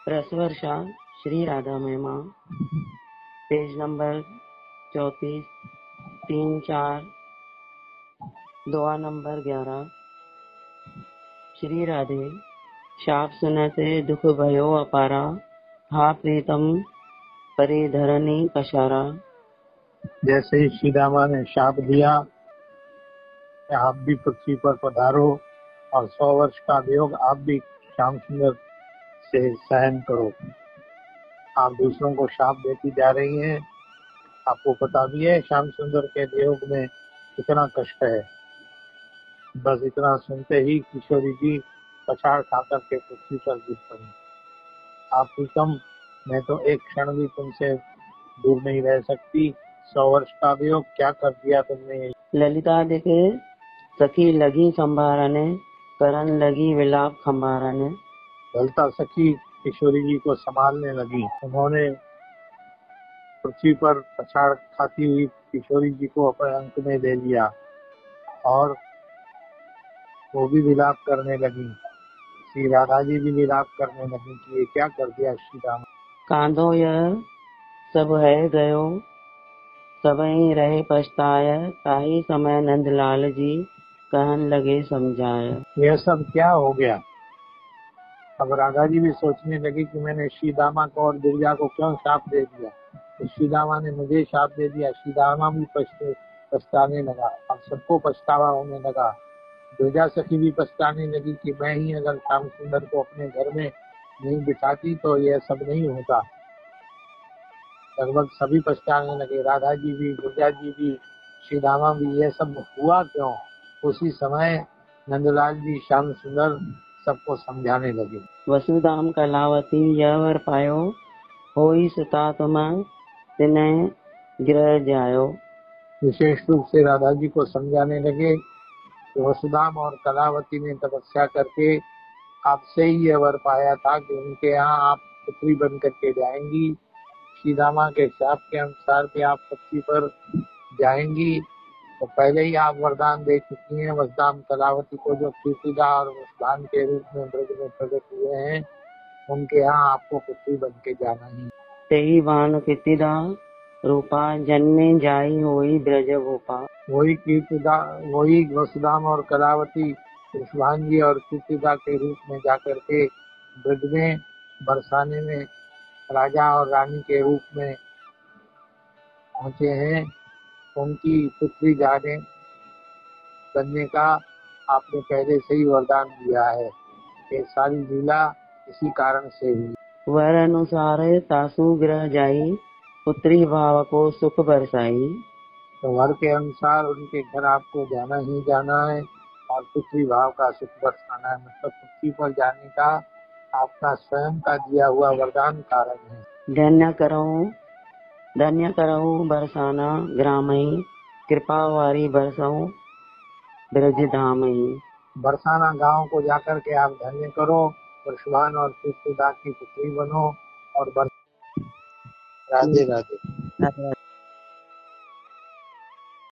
रसवर्षा श्री राधा महिमा, page number 34, 3-4, दुआ number 11। Shri Radhe, शाप सुनते दुख भयो अपारा, हा प्रीतम परिधरनी कशारा। जैसे ही श्री रामा ने शाप दिया कि आप भी पृथ्वी पर पधारो और 100 वर्ष का वियोग आप भी श्याम सुंदर से सहन करो। आप दूसरों को शाप देती जा रही हैं, आपको पता भी है श्याम सुंदर के वियोग में कितना कष्ट है। बस इतना सुनते ही किशोरी जी पछाड़ खाकर के पृथ्वी पर गिर पड़ी। आप प्रीतम, मैं तो एक क्षण भी तुमसे दूर नहीं रह सकती। 100 वर्ष का वियोग क्या कर दिया तुमने। ललिता देखे सखी लगी संभारने, करन लगी विलाप खंबारने। ललिता सखी किशोरी जी को संभालने लगी। उन्होंने पृथ्वी पर पछाड़ खाती हुई किशोरी जी को अपने अंक में ले लिया और वो भी विलाप करने लगी। श्री राधा जी भी विलाप करने लगी कि ये क्या कर दिया श्री राम। कांधो यह सब है गयो, सबई रहे पछताय, ताही समय नंदलाल जी कहन लगे समझाय। यह सब क्या हो गया। अब राधा जी भी सोचने लगी कि मैंने श्री दामा को और गिरिजा को क्यों शाप दे दिया। तो श्री दामा ने मुझे शाप दे दिया। श्री दामा भी पछताने लगा। अब सबको पछतावा होने लगा। गिरिजा सखी भी पछताने लगी कि मैं ही अगर श्याम सुंदर को अपने घर में नहीं बिठाती तो यह सब नहीं होता। लगभग सभी पछताने लगे, राधा जी भी, गिरिजा जी भी, श्री दामा भी। यह सब हुआ क्यों। उसी समय नंदलाल जी श्याम सुंदर सबको समझाने लगे। वसुधाम कलावती यह वर पायो, होई सुता तुम तिन्हें गिरह जायो। विशेष रूप से राधा जी को समझाने लगे कि वसुधाम और कलावती ने तपस्या करके आपसे ही यह वर पाया था कि उनके यहाँ आप पुत्री बन करके जाएंगी। श्री रामा के शाप के अनुसार भी आप पृथ्वी पर जाएंगी। तो पहले ही आप वरदान दे चुकी हैं वसुधाम कलावती को, जो कीर्तिदा और वसुधाम के रूप में ब्रज में प्रकट हुए हैं, उनके यहाँ आपको पुत्री बन के जाना ही। तेही भानु कीर्तिदा रूपा, जन्मे जाई होई ब्रज भूपा। वही कीर्तिदा, वही वसुधाम और कलावती वसुधान जी और कीर्तिदा के रूप में जाकर के ब्रज में बरसाने में राजा और रानी के रूप में पहुंचे हैं। उनकी पुत्री जाने बनने का आपने पहले से ही वरदान दिया है। ये सारी लीला इसी कारण से हुई। वर अनुसार तासु ग्रह जाई, पुत्री भाव को सुख बरसाई। तो वर के अनुसार उनके घर आपको जाना ही जाना है और पुत्री भाव का सुख बरसाना है। मतलब पृथ्वी पर जाने का आपका स्वयं का दिया हुआ वरदान कारण है। धन्य करहु बरसाना ग्रामई, कृपा वारी बरसऊ ब्रज धामई। बरसाना गांव को जाकर के आप धन्य करो, वृषभान और कीर्तिदा की पुत्री बनो और राधे राधे।